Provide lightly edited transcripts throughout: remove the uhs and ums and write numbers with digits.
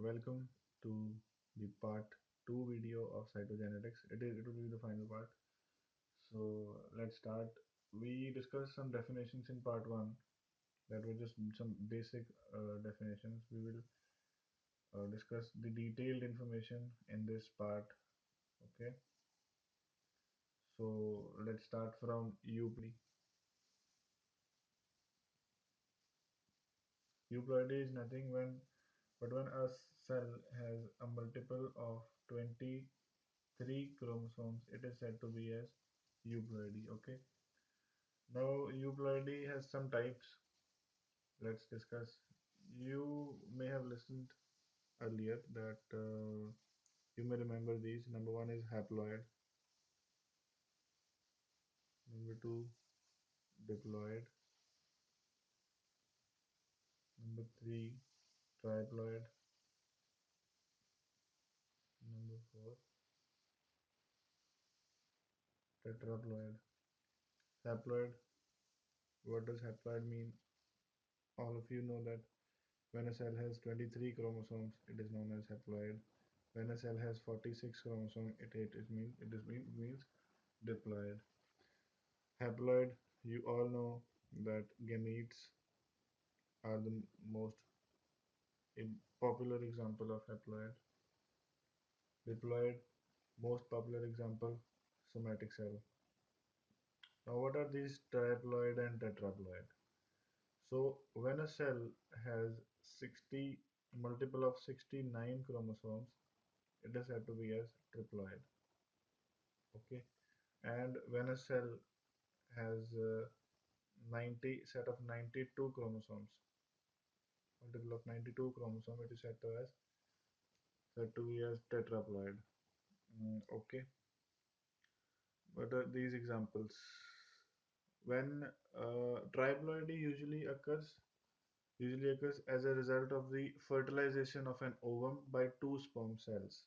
welcome to the part 2 video of cytogenetics. It will be the final part. So let's start. We discussed some definitions in part 1 that were just some basic definitions. We will discuss the detailed information in this part. Okay, so let's start from Euploidy. Euploidy is nothing when a cell has a multiple of 23 chromosomes, it is said to be as euploidy. Okay, now euploidy has some types. Let's discuss. You may have listened earlier that you may remember these. Number one is haploid, number two diploid, number three triploid, number four tetraploid. Haploid, what does haploid mean? All of you know that when a cell has 23 chromosomes, it is known as haploid. When a cell has 46 chromosomes, it means diploid. Haploid, you all know that gametes are the most popular example of haploid. Diploid, most popular example, somatic cell. Now, what are these triploid and tetraploid? So, when a cell has 60 multiple of 69 chromosomes, it is said to be as triploid. Okay, and when a cell has 90 set of 92 chromosomes, multiple of 92 chromosome, it is said to be as tetraploid. Okay, what are these examples? When triploidy usually occurs as a result of the fertilization of an ovum by two sperm cells.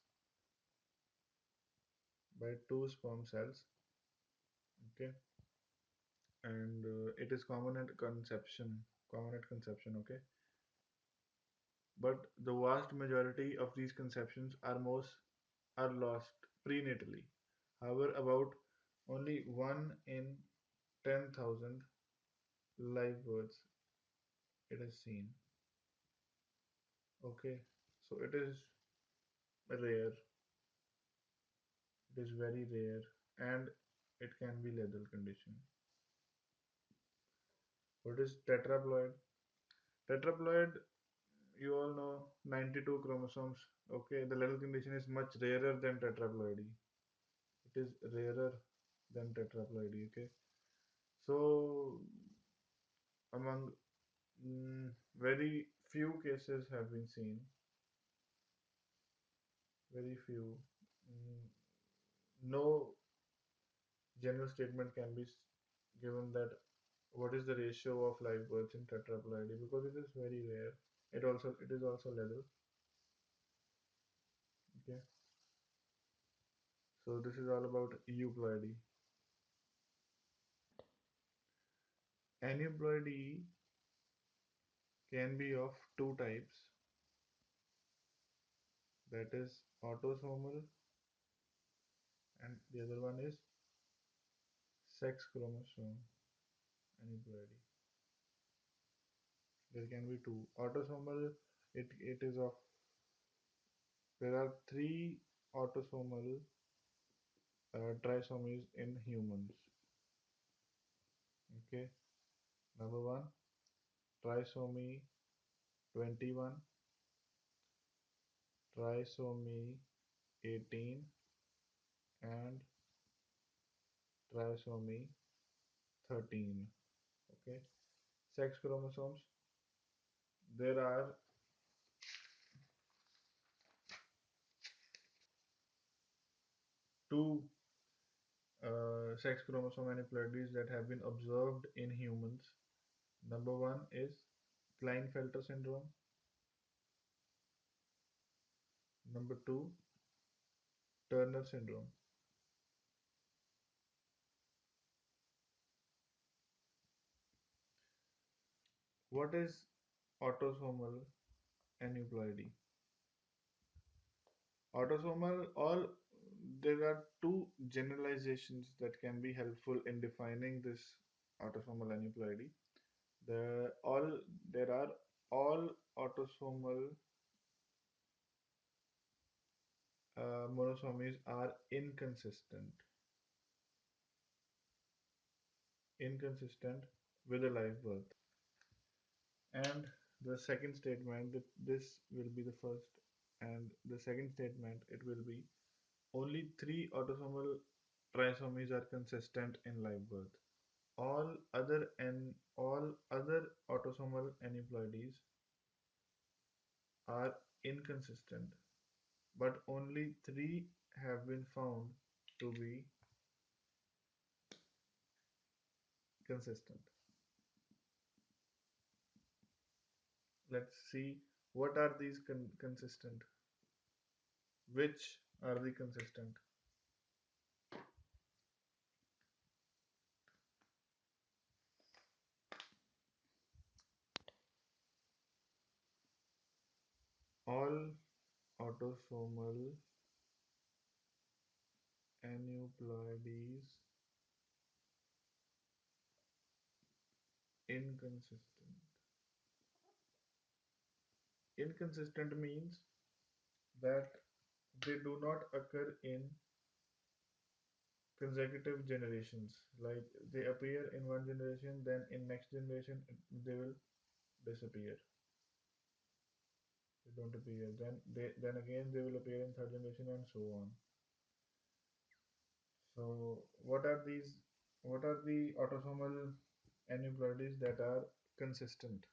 Okay, and it is common at conception. Okay, but the vast majority of these conceptions are lost prenatally. However, about only 1 in 10,000 live births it is seen. Okay, so it is rare, it is very rare, and it can be lethal condition. What is tetraploid? Tetraploid, you all know 92 chromosomes. Okay, the lethal condition is much rarer than tetraploidy. It is rarer than tetraploidy. Okay, so among very few cases have been seen, very few. Mm, no general statement can be given that what is the ratio of live births in tetraploidy because it is very rare. It is also lethal. Okay, so this is all about euploidy. Aneuploidy can be of two types, that is autosomal, and the other one is sex chromosome aneuploidy. There can be two. Autosomal, it is of there are three autosomal trisomies in humans. Okay, number one, trisomy 21, trisomy 18, and trisomy 13. Okay, sex chromosomes. There are two sex chromosome aneuploidies that have been observed in humans. Number one is Klinefelter syndrome. Number two, Turner syndrome. What is autosomal aneuploidy? Autosomal, all there are two generalizations that can be helpful in defining this autosomal aneuploidy. The all there are all autosomal monosomies are inconsistent with a live birth. And the second statement, that this will be the first, and the second statement, it will be only three autosomal trisomies are consistent in live birth. All other autosomal aneuploidies are inconsistent, but only three have been found to be consistent. Let's see what are these consistent. Which are the consistent? All autosomal aneuploidies inconsistent. Inconsistent means that they do not occur in consecutive generations. Like they appear in one generation, then in next generation they will disappear. They don't appear. Then again they will appear in third generation and so on. So what are these? What are the autosomal aneuploidies that are consistent?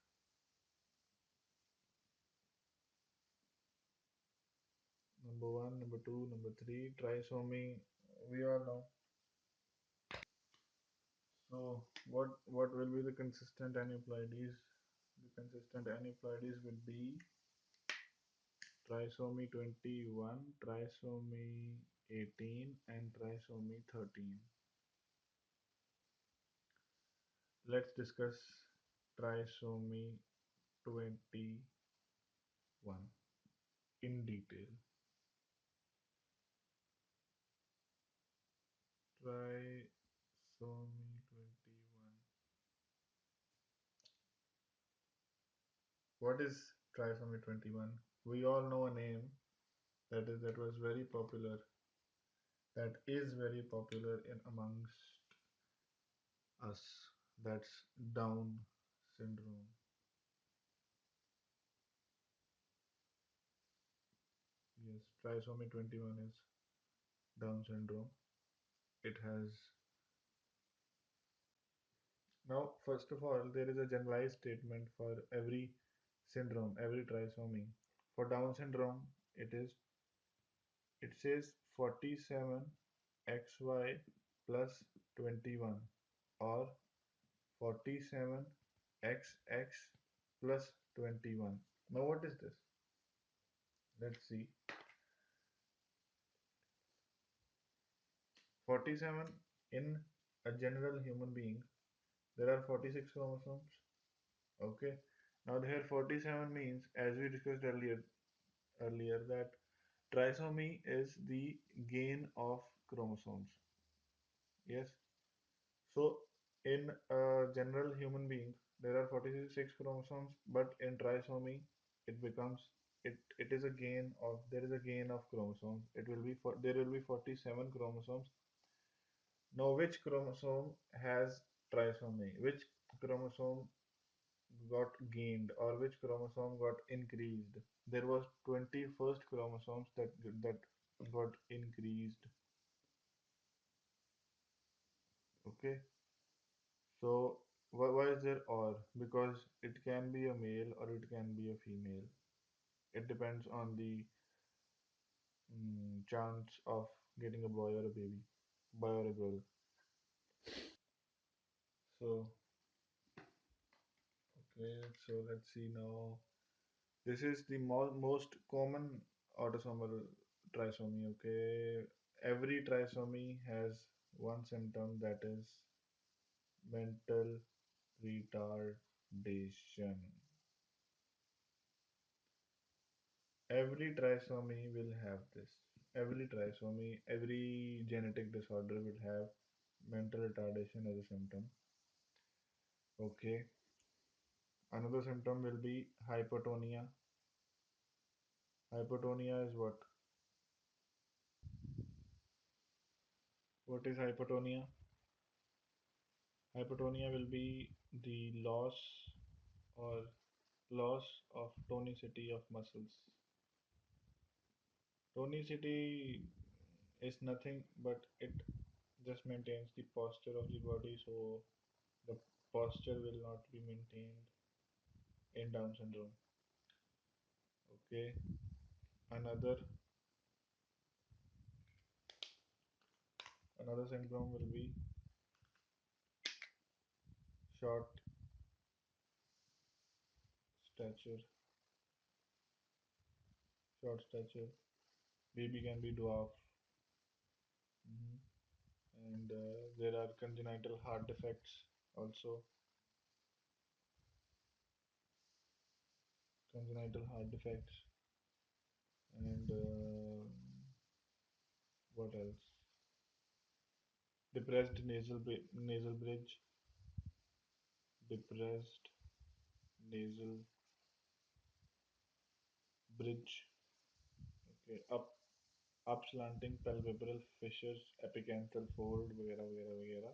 Number one, number two, number three, trisomy. We all know. So what will be the consistent aneuploidies? The consistent aneuploidies will be trisomy 21, trisomy 18, and trisomy 13. Let's discuss trisomy 21 in detail. Trisomy 21. What is trisomy 21? We all know a name that was very popular, that is very popular in amongst us. That's Down syndrome. Yes, trisomy 21 is Down syndrome. It has now, first of all, there is a generalized statement for every syndrome, every trisomy. For Down syndrome, it says 47XY plus 21 or 47XX plus 21. Now, what is this? Let's see. 47 in a general human being, there are 46 chromosomes. Okay. Now, here 47 means, as we discussed earlier that trisomy is the gain of chromosomes. Yes. So, in a general human being, there are 46 chromosomes, but in trisomy, it becomes it is a gain of there is a gain of chromosomes. It will be for there will be 47 chromosomes. Now, which chromosome has trisomy? Which chromosome got gained or which chromosome got increased? There was 21st chromosomes that got increased. Okay. So why is there or? Because it can be a male or it can be a female. It depends on the chance of getting a boy or a baby, boy or a girl. So okay, so let's see now. This is the most common autosomal trisomy. Okay, every trisomy has one symptom, that is mental retardation. Every trisomy will have this. Every trisomy, every genetic disorder will have mental retardation as a symptom. Okay. Another symptom will be hypotonia. Hypotonia is what? What is hypotonia? Hypotonia will be the or loss of tonicity of muscles. Tonicity is nothing but it just maintains the posture of the body, so the posture will not be maintained in Down syndrome. Okay. Another syndrome will be short stature. Short stature. Baby can be dwarf. Mhm. And there are congenital heart defects also. Congenital heart defects. And what else? Depressed nasal bridge. Depressed nasal bridge. Okay. Up slanting palpebral fissures, epicanthal fold, वगैरह वगैरह वगैरह.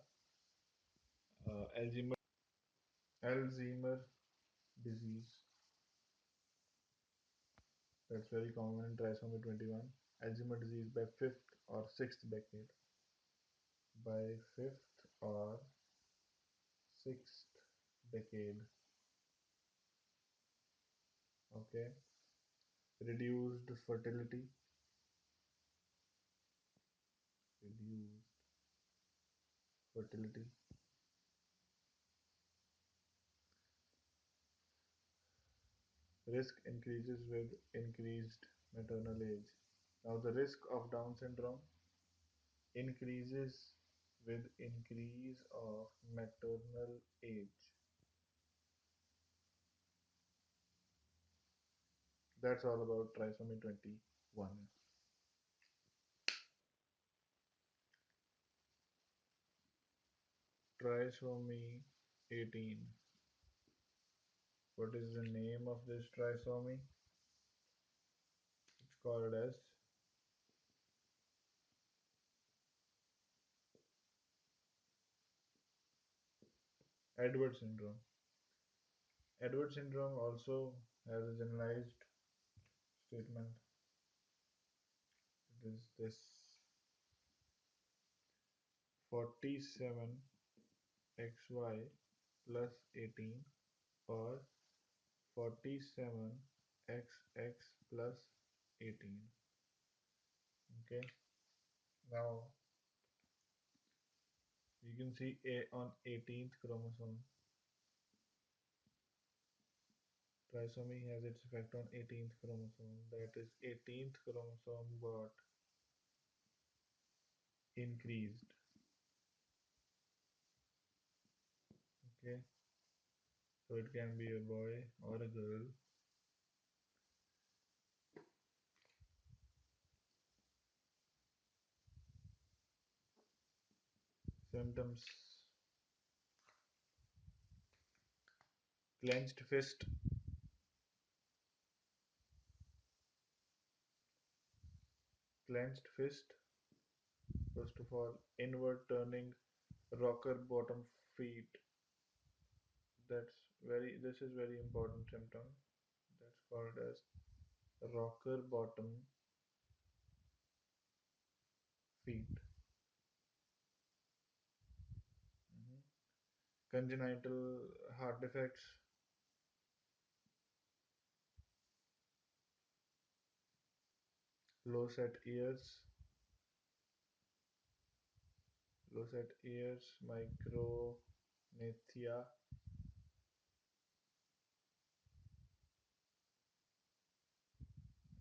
Alzheimer disease. That's very common in trisomy 21. Alzheimer disease by fifth or sixth decade. By fifth or sixth decade. Okay. Reduced fertility. Reduced fertility. Risk increases with increased maternal age. Now, the risk of Down syndrome increases with increase of maternal age. That's all about trisomy 21. Trisomy 18. What is the name of this trisomy? It's called as Edward syndrome. Edward syndrome also has a generalized statement. It is this 47XY plus 18 or 47XX plus 18. Okay. Now you can see A on 18th chromosome. Trisomy has its effect on 18th chromosome. That is 18th chromosome got increased. Okay. So it can be a boy or a girl. Symptoms: clenched fist, clenched fist. First of all, inward turning rocker bottom feet. This is very important symptom. That's called as rocker bottom feet. Mhm. Congenital heart defects, low set ears, micronathia,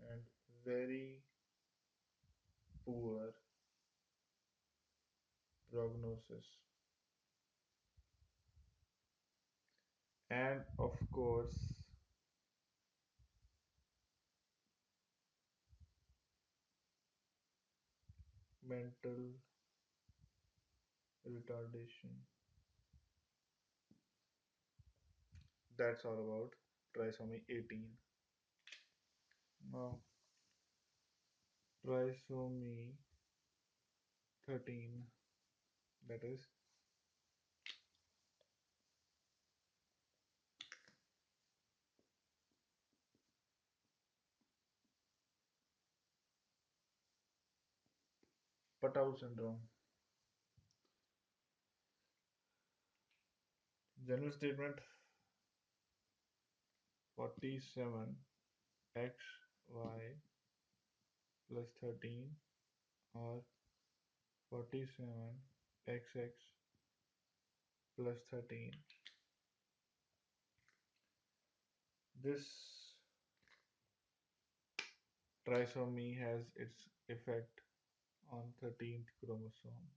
and very poor prognosis. And of course, mental retardation. That's all about trisomy 18. Now, trisomy 13, that is Patau syndrome. General statement 47xy plus 13 or 47xx plus 13. This trisomy has its effect on 13th chromosome.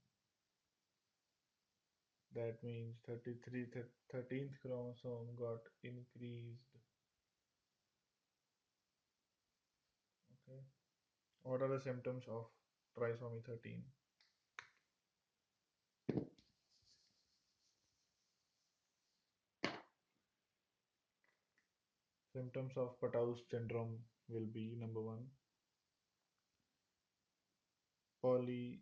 That means 13th chromosome got increased. Okay. What are the symptoms of trisomy 13? Symptoms of Patau's syndrome will be number one, polydactyly.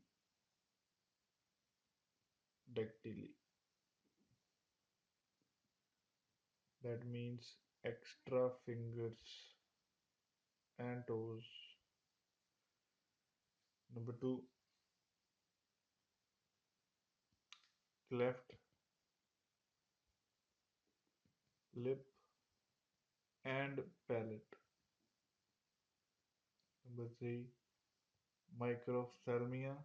That means extra fingers and toes. Number two, cleft lip and palate. Number three, microphthalmia.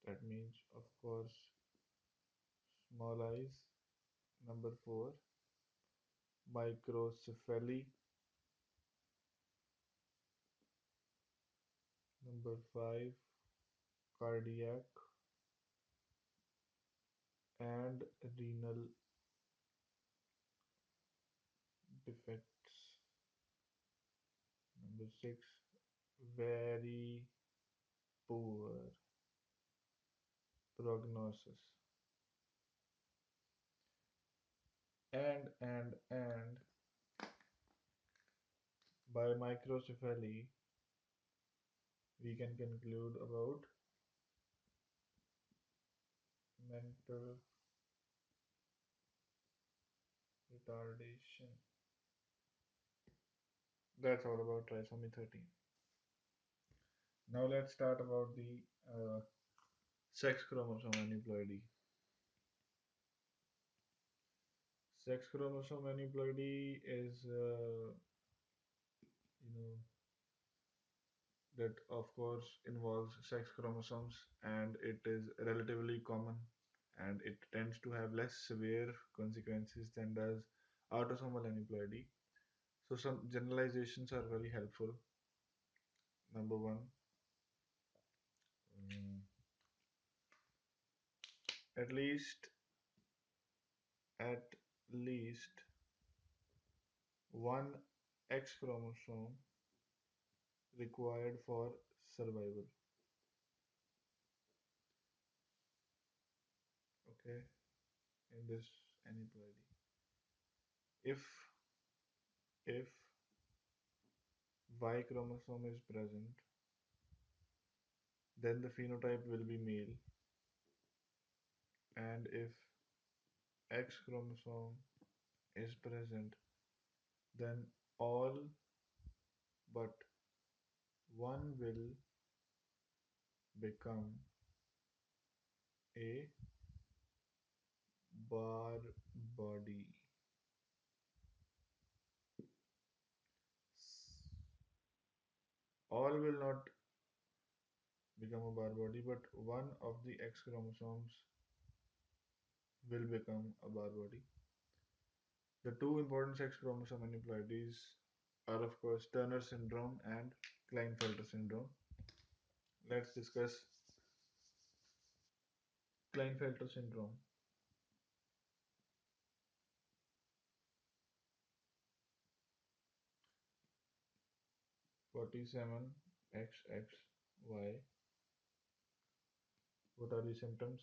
That means, of course, small eyes. Number four, microcephaly. Number five, cardiac and renal defects. Number six, very poor prognosis. And by microcephaly, we can conclude about mental retardation. That's all about trisomy 13. Now let's start about the sex chromosome aneuploidy. Sex chromosome aneuploidy is, you know, that of course involves sex chromosomes and it is relatively common and it tends to have less severe consequences than does autosomal aneuploidy. So some generalizations are very helpful. Number one, mm, at least at least one X chromosome required for survival. Okay, in this aneuploidy. If if Y chromosome is present, then the phenotype will be male, and if X chromosome is present, then all but one will become a bar body. All will not become a bar body, but one of the X chromosomes will become a bar body. The two important sex chromosome aneuploidies are, of course, Turner syndrome and Klinefelter syndrome. Let's discuss Klinefelter syndrome. 47XXY. What are the symptoms?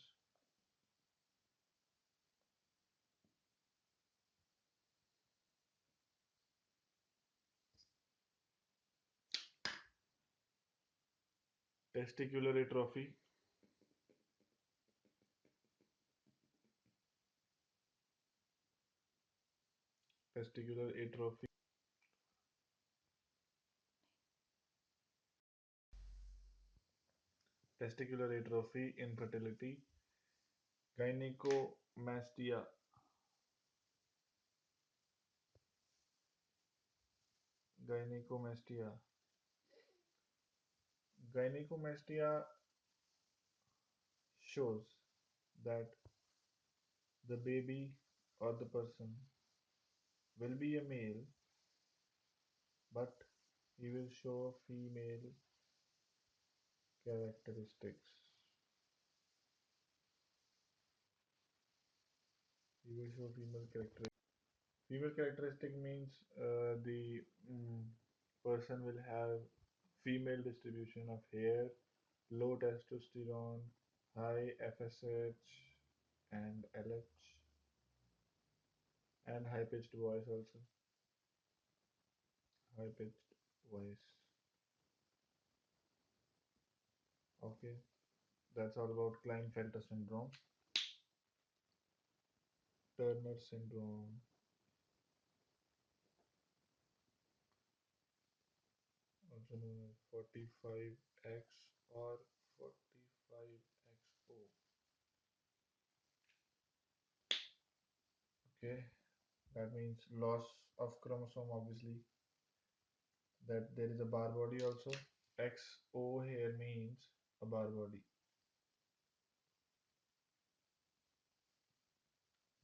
Testicular atrophy, testicular atrophy, testicular atrophy, infertility, gynecomastia, gynecomastia. Gynecomastia shows that the baby or the person will be a male, but he will show female characteristics. He will show female characteristics. Female characteristic means the person will have female distribution of hair, low testosterone, high FSH and LH, and high pitched voice also. High pitched voice. Okay, that's all about Klinefelter syndrome. Turner syndrome. Also known as 45X or 45XO. Okay, that means loss of chromosome, obviously. That there is a bar body also. XO here means a bar body.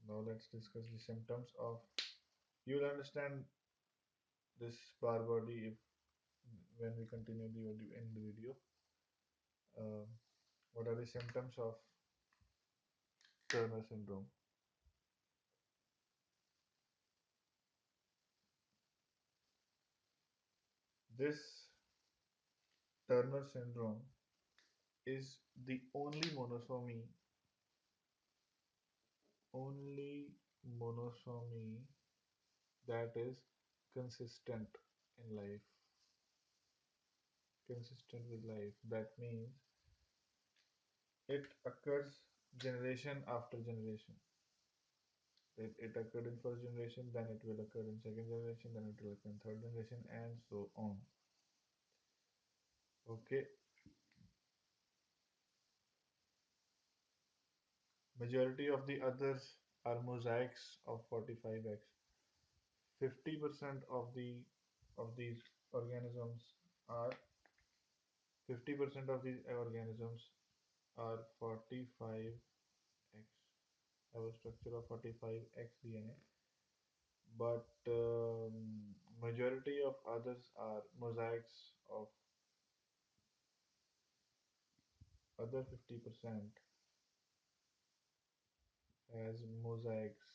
Now let's discuss the symptoms of. You will understand this bar body if when we continue the audio in the video. Uh, what are the symptoms of Turner syndrome? This Turner syndrome is the only monosomy that is consistent in life, consistent with life. That means it occurs generation after generation. It occurred in first generation, then it will occur in second generation, then it will occur in third generation, and so on. Okay, majority of the others are mosaics of 45x. 50% of these organisms are 50% of these organisms are 45x, have a structure of 45x DNA, but majority of others are mosaics of other 50% as mosaics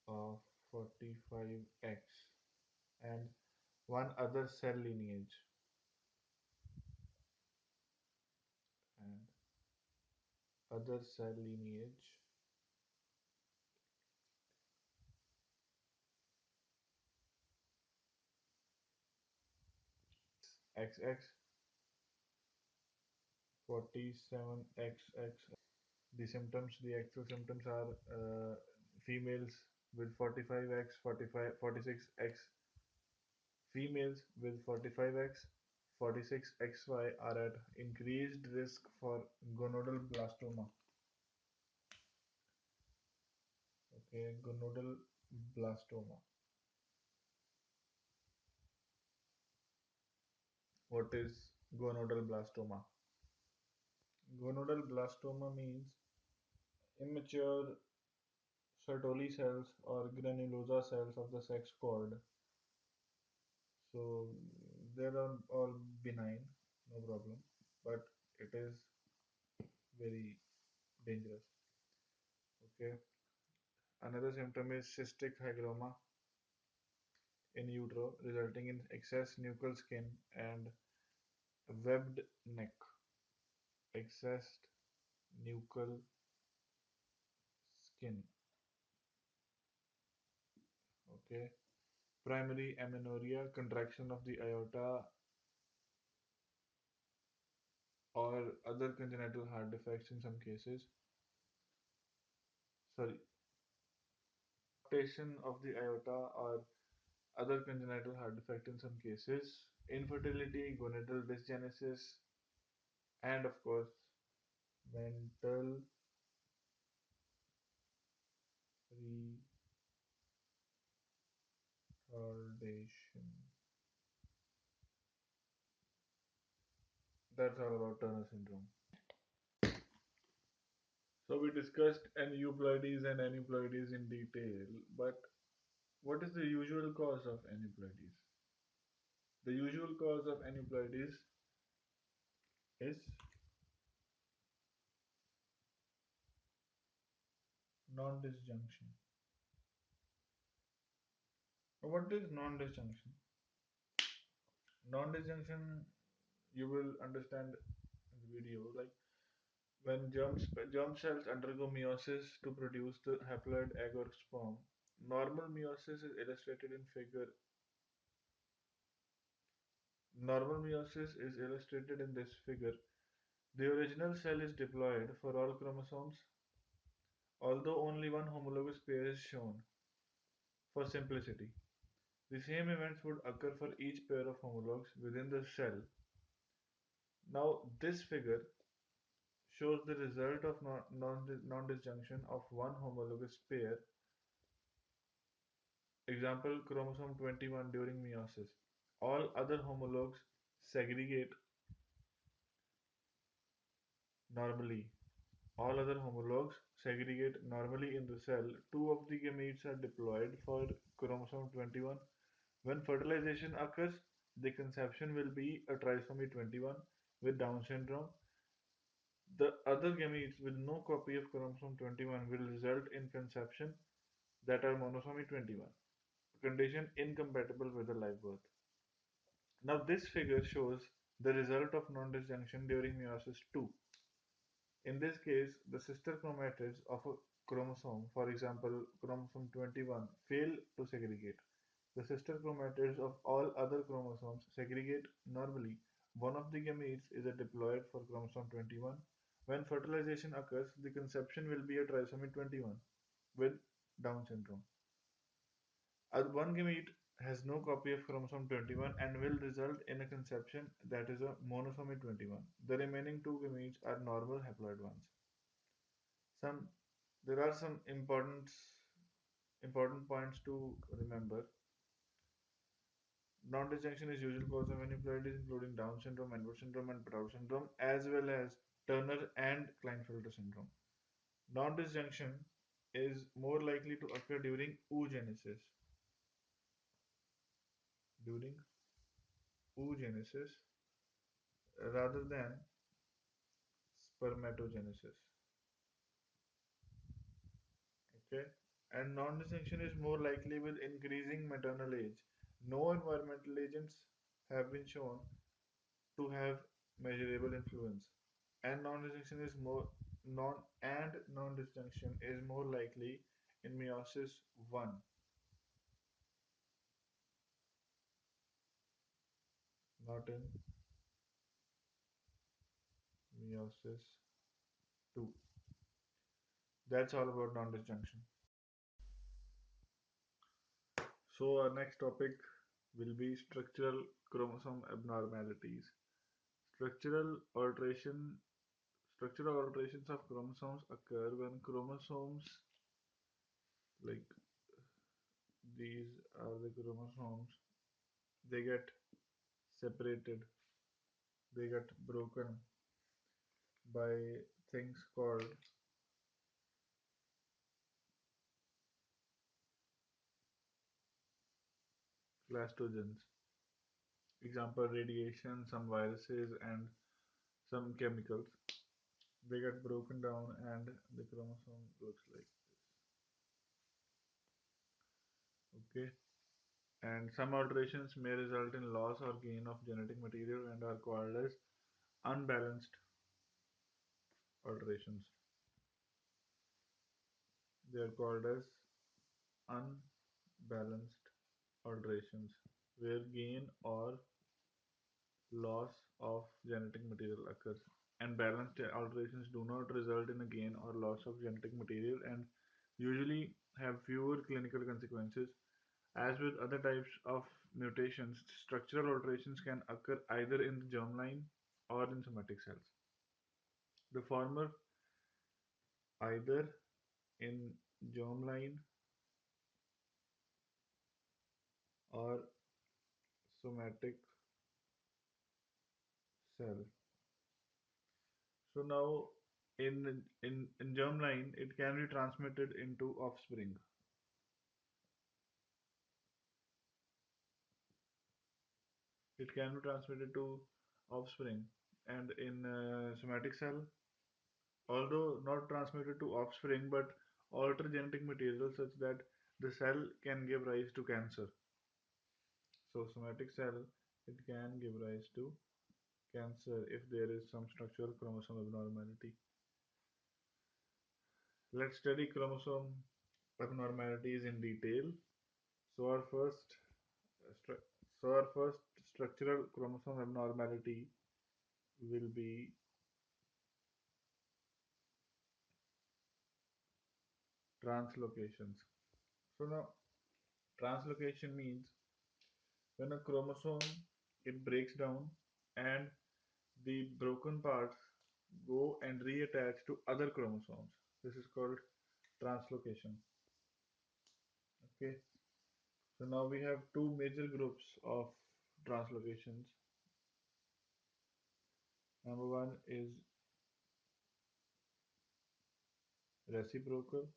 of 45x and one other cell lineage and other cell lineage XX 47XX. The symptoms, the actual symptoms are females with 45x, 45, 46x. Females with 45x, 46XY are at increased risk for gonadal blastoma. Okay, gonadal blastoma. What is gonadal blastoma? Gonadal blastoma means immature Sertoli cells or granulosa cells of the sex cord. So they are all benign, no problem, but it is very dangerous. Okay. Another symptom is cystic hygroma. in utero, resulting in excess nuchal skin and webbed neck. Excess nuchal skin. Okay. Primary amenorrhea, contraction of the aorta or other congenital heart defects in some cases. Sorry, aortation of the aorta or other congenital heart defect in some cases. Infertility, gonadal dysgenesis, and of course, mental retardation. That's all about Turner syndrome. So we discussed aneuploidies and aneuploidies in detail, but what is the usual cause of aneuploidies? The usual cause of aneuploidies is non-disjunction. What is non-disjunction? Non-disjunction, you will understand in the video, like when germ cells undergo meiosis to produce the haploid egg or sperm. Normal meiosis is illustrated in figure. Normal meiosis is illustrated in this figure. The original cell is diploid for all chromosomes, although only one homologous pair is shown for simplicity. The same events would occur for each pair of homologs within the cell. Now, this figure shows the result of non-disjunction of one homologous pair, example chromosome 21 during meiosis. All other homologs segregate normally. All other homologs segregate normally in the cell. Two of the gametes are diploid for chromosome 21. When fertilization occurs, the conception will be a trisomy 21 with Down syndrome. The other gametes with no copy of chromosome 21 will result in conception that are monosomy 21, a condition incompatible with a live birth. Now, this figure shows the result of non-disjunction during meiosis II. In this case, the sister chromatids of a chromosome, for example, chromosome 21, fail to segregate. The sister chromatids of all other chromosomes segregate normally. One of the gametes is a diploid for chromosome 21. When fertilization occurs, the conception will be a trisomy 21 with Down syndrome. One gamete has no copy of chromosome 21 and will result in a conception that is a monosomy 21. The remaining two gametes are normal haploid ones. Some There are some important points to remember. Non-disjunction is usual cause of aneuploidies, including Down syndrome, Edward syndrome, and Patau syndrome, as well as Turner and Klinefelter syndrome. Non-disjunction is more likely to occur during oogenesis rather than spermatogenesis. Okay, and non-disjunction is more likely with increasing maternal age. No environmental agents have been shown to have measurable influence, and non-disjunction is more non and non-disjunction is more likely in meiosis one, not in meiosis two. That's all about non-disjunction. So our next topic will be structural chromosome abnormalities. Structural alteration Structural alterations of chromosomes occur when chromosomes, like these are the chromosomes, they get separated, they get broken by things called clastogens. Example, radiation, some viruses, and some chemicals. They get broken down, and the chromosome looks like this. Okay. And some alterations may result in loss or gain of genetic material and are called as unbalanced alterations. They are called as unbalanced alterations, where gain or loss of genetic material occurs. And balanced alterations do not result in a gain or loss of genetic material and usually have fewer clinical consequences. As with other types of mutations, structural alterations can occur either in the germline or in somatic cells. The former either in germline or somatic cell. So now in germline it can be transmitted into offspring. It can be transmitted to offspring, and in somatic cell, although not transmitted to offspring, but alter genetic material such that the cell can give rise to cancer. So somatic cell, it can give rise to cancer if there is some structural chromosome abnormality. Let's study chromosome abnormalities in detail. So our first, stru- so our first structural chromosome abnormality will be translocations. So now translocation means when a chromosome it breaks down and the broken parts go and reattach to other chromosomes. This is called translocation. Okay. So now we have two major groups of translocations. Number one is reciprocal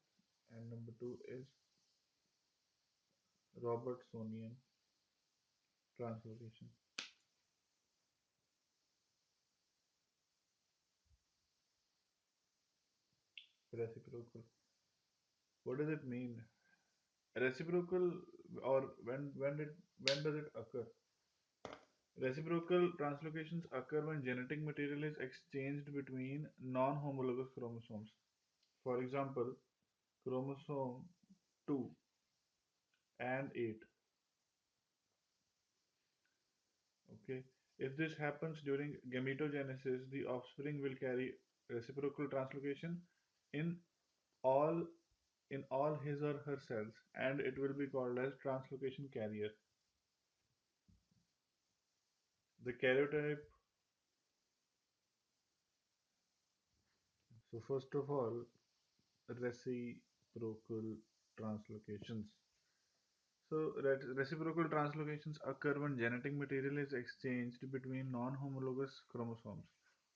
and number two is Robertsonian translocation. Reciprocal. What does it mean? Reciprocal or when does it occur? Reciprocal translocations occur when genetic material is exchanged between non-homologous chromosomes. For example, chromosome 2 and 8. Okay. If this happens during gametogenesis, the offspring will carry reciprocal translocation in all all his or her cells, and it will be called as translocation carrier. The karyotype. So first of all, reciprocal translocations. So reciprocal translocations occur when genetic material is exchanged between non-homologous chromosomes.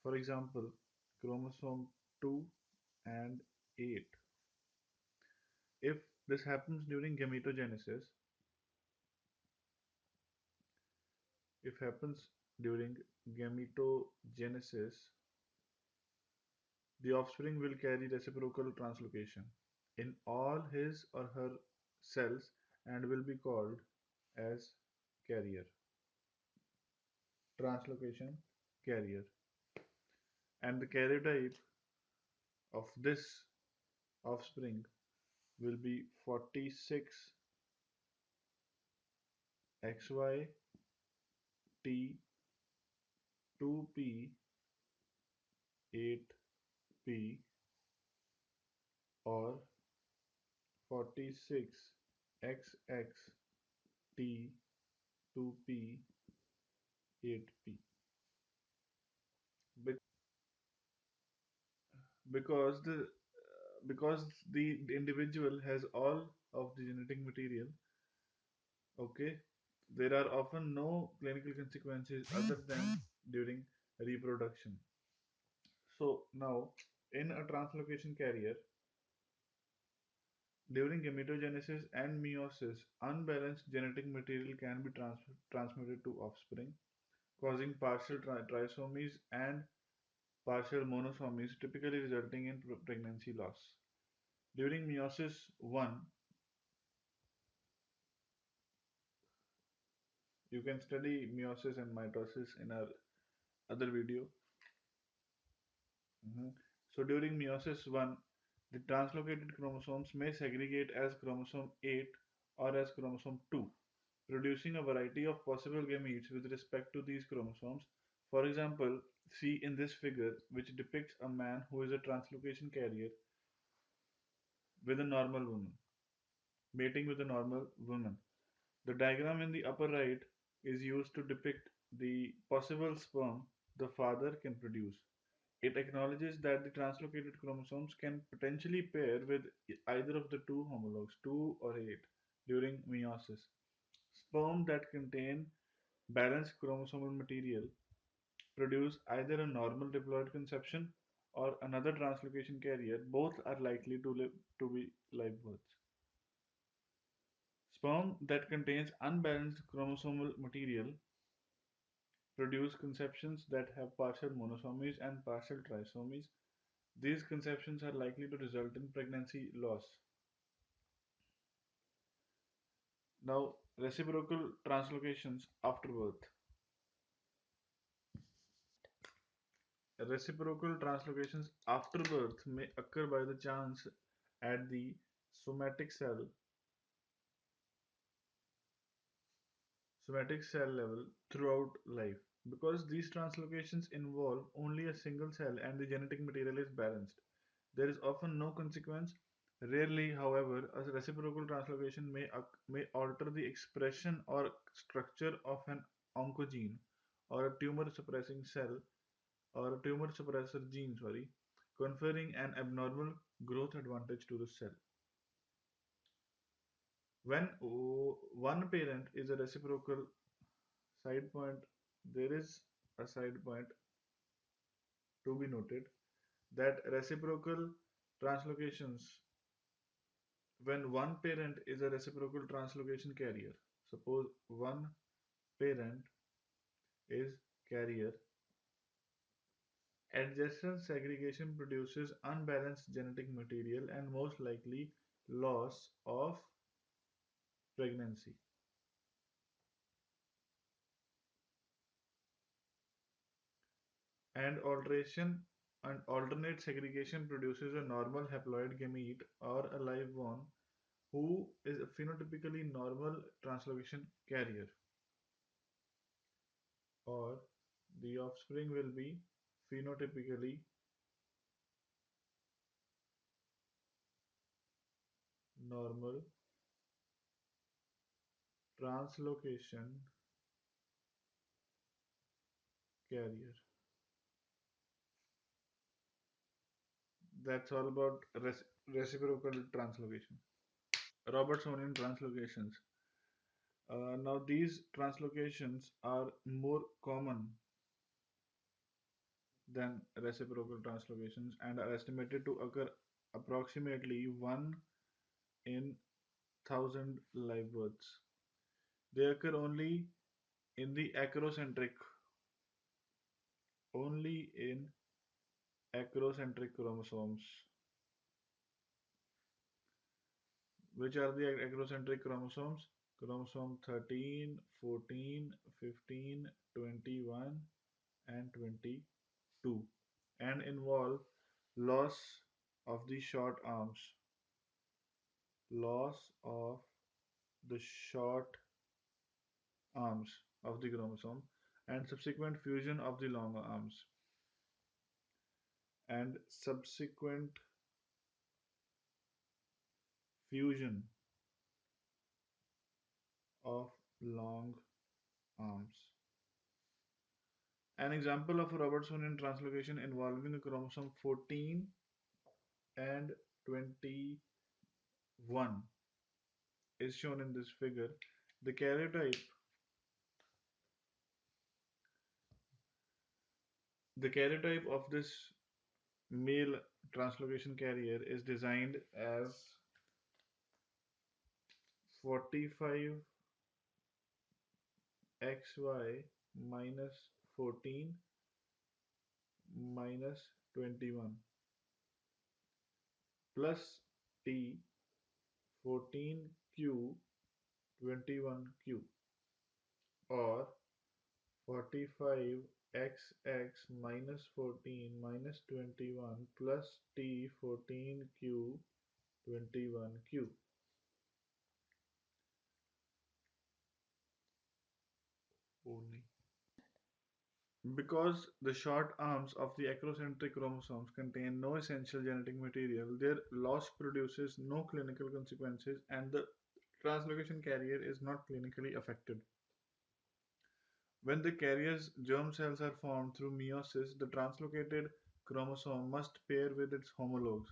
For example, chromosome 2 and 8. If this happens during gametogenesis, if happens during gametogenesis, the offspring will carry reciprocal translocation in all his or her cells and will be called as carrier, translocation carrier. And the karyotype of this offspring will be 46XY T 2P 8P or 46XX T 2P 8P. Because the individual has all of the genetic material, okay, there are often no clinical consequences other than during reproduction. So now in a translocation carrier, during gametogenesis and meiosis, unbalanced genetic material can be transmitted to offspring, causing partial trisomies and partial monosomies, typically resulting in pregnancy loss. During meiosis 1, You can study meiosis and mitosis in our other video. Mhm. So during meiosis 1, the translocated chromosomes may segregate as chromosome 8 or as chromosome 2, producing a variety of possible gametes with respect to these chromosomes. For example, see in this figure, which depicts a man who is a translocation carrier with a normal woman, mating with a normal woman. The diagram in the upper right is used to depict the possible sperm the father can produce. It acknowledges that the translocated chromosomes can potentially pair with either of the two homologs, 2 or 8, during meiosis. Sperm that contain balanced chromosomal material produce either a normal diploid conception or another translocation carrier. Both are likely to be live births. Sperm that contains unbalanced chromosomal material produce conceptions that have partial monosomies and partial trisomies. These conceptions are likely to result in pregnancy loss. Now, reciprocal translocations after birth. Reciprocal translocations after birth may occur by the chance at the somatic cell somatic cell level throughout life. Because these translocations involve only a single cell and the genetic material is balanced, there is often no consequence. Rarely, however, a reciprocal translocation may alter the expression or structure of an oncogene or a tumor suppressing cell or a tumor suppressor gene, conferring an abnormal growth advantage to the cell. When one parent is a reciprocal side point, there is a side point to be noted that reciprocal translocations, when one parent is a reciprocal translocation carrier, suppose one parent is carrier, adjacent segregation produces unbalanced genetic material and most likely loss of pregnancy. And alteration and alternate segregation produces a normal haploid gamete or a live one who is a phenotypically normal translocation carrier, or the offspring will be phenotypically normal translocation carrier. That's all about reciprocal translocation. Robertsonian translocations. Now, these translocations are more common than reciprocal translocations and are estimated to occur approximately 1 in 1000 live births. They occur in the acrocentric, only in acrocentric chromosomes. Which are the acrocentric chromosomes? Chromosome 13, 14, 15, 21, and 22, and involve loss of the short arms, loss of the short arms of the chromosome, and subsequent fusion of the long arms, and subsequent fusion of long arms. An example of a Robertsonian translocation involving a chromosome 14 and 21 is shown in this figure. The karyotype, the karyotype of this male translocation carrier is designed as 45XY minus 14 minus 21 plus T 14Q 21Q. or 45xx minus 14 minus 21 plus t 14q 21q. Only. Because the short arms of the acrocentric chromosomes contain no essential genetic material, their loss produces no clinical consequences and the translocation carrier is not clinically affected. When the carrier's germ cells are formed through meiosis, the translocated chromosome must pair with its homologs.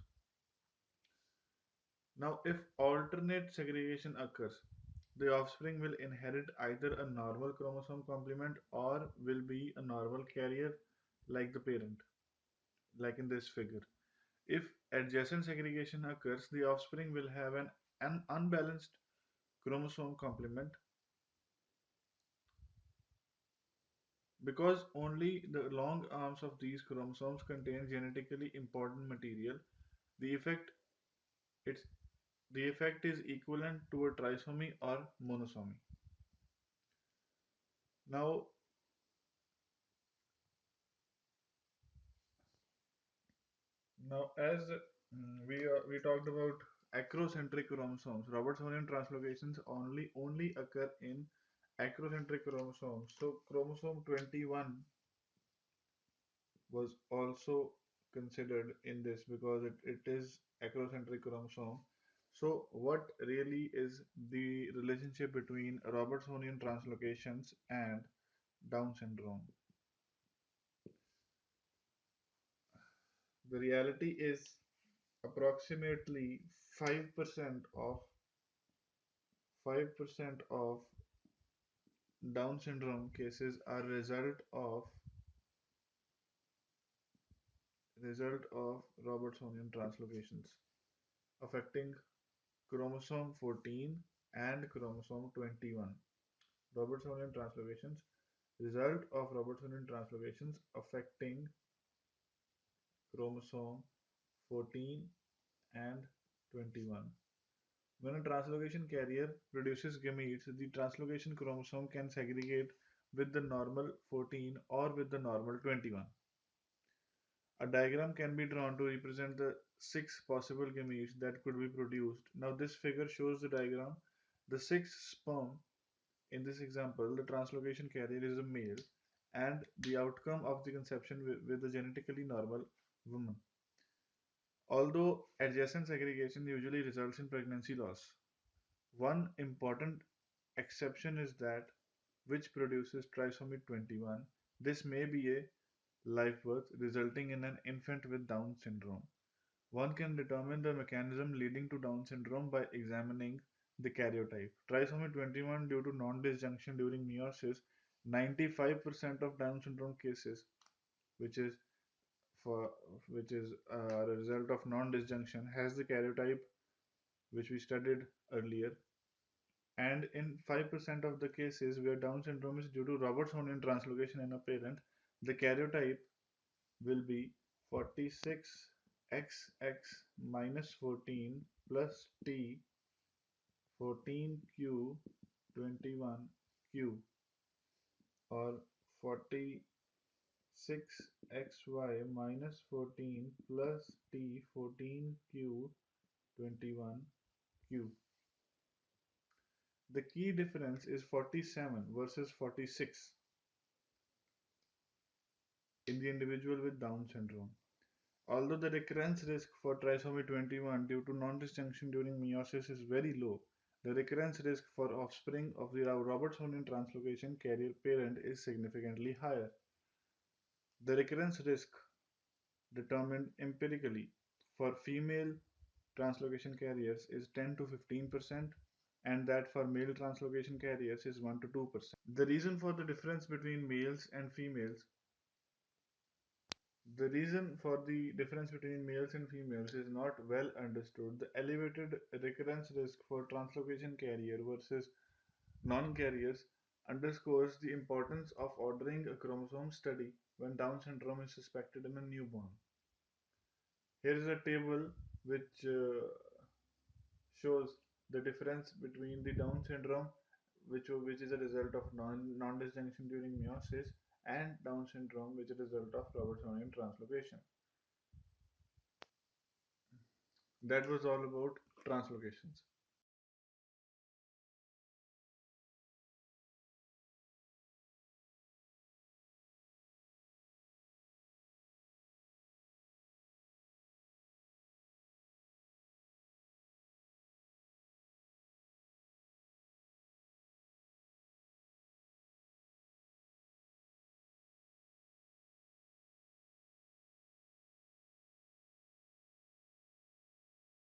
Now, if alternate segregation occurs, the offspring will inherit either a normal chromosome complement or will be a normal carrier like the parent, like in this figure. If adjacent segregation occurs, the offspring will have an unbalanced chromosome complement because only the long arms of these chromosomes contain genetically important material. The effect it's the effect is equivalent to a trisomy or monosomy. Now, as we talked about acrocentric chromosomes, Robertsonian translocations only occur in acrocentric chromosomes. So chromosome 21 was also considered in this because it is acrocentric chromosome. So what really is the relationship between Robertsonian translocations and Down syndrome? The reality is approximately 5% of 5% of Down syndrome cases are result of Robertsonian translocations affecting chromosome 14 and chromosome 21. Robertsonian translocations result of Robertsonian translocations affecting chromosome 14 and 21. When a translocation carrier produces gametes, the translocation chromosome can segregate with the normal 14 or with the normal 21. A diagram can be drawn to represent the six possible gametes that could be produced. Now, this figure shows the diagram. The six sperm in this example, the translocation carrier is a male, and the outcome of the conception with a genetically normal woman. Although adjacent segregation usually results in pregnancy loss, one important exception is that which produces trisomy 21. This may be a live birth resulting in an infant with Down syndrome. One can determine the mechanism leading to Down syndrome by examining the karyotype. Trisomy 21 due to non-disjunction during meiosis, 95% of Down syndrome cases, which is for which is a result of non-disjunction, has the karyotype which we studied earlier. And in 5% of the cases where Down syndrome is due to Robertsonian translocation in a parent, the karyotype will be 46xx minus 14 plus t 14q 21q or 46xy minus 14 plus t 14q 21q. The key difference is 47 versus 46 in the individual with Down syndrome. Although the recurrence risk for trisomy 21 due to non-disjunction during meiosis is very low, the recurrence risk for offspring of the Robertsonian translocation carrier parent is significantly higher. The recurrence risk determined empirically for female translocation carriers is 10 to 15%, and that for male translocation carriers is 1 to 2%. The reason for the difference between males and females The reason for the difference between males and females is not well understood. The elevated recurrence risk for translocation carrier versus non-carriers underscores the importance of ordering a chromosome study when Down syndrome is suspected in a newborn. Here is a table which shows the difference between the Down syndrome which is a result of non-disjunction during meiosis, and Down syndrome, which is a result of Robertsonian translocation. That was all about translocations.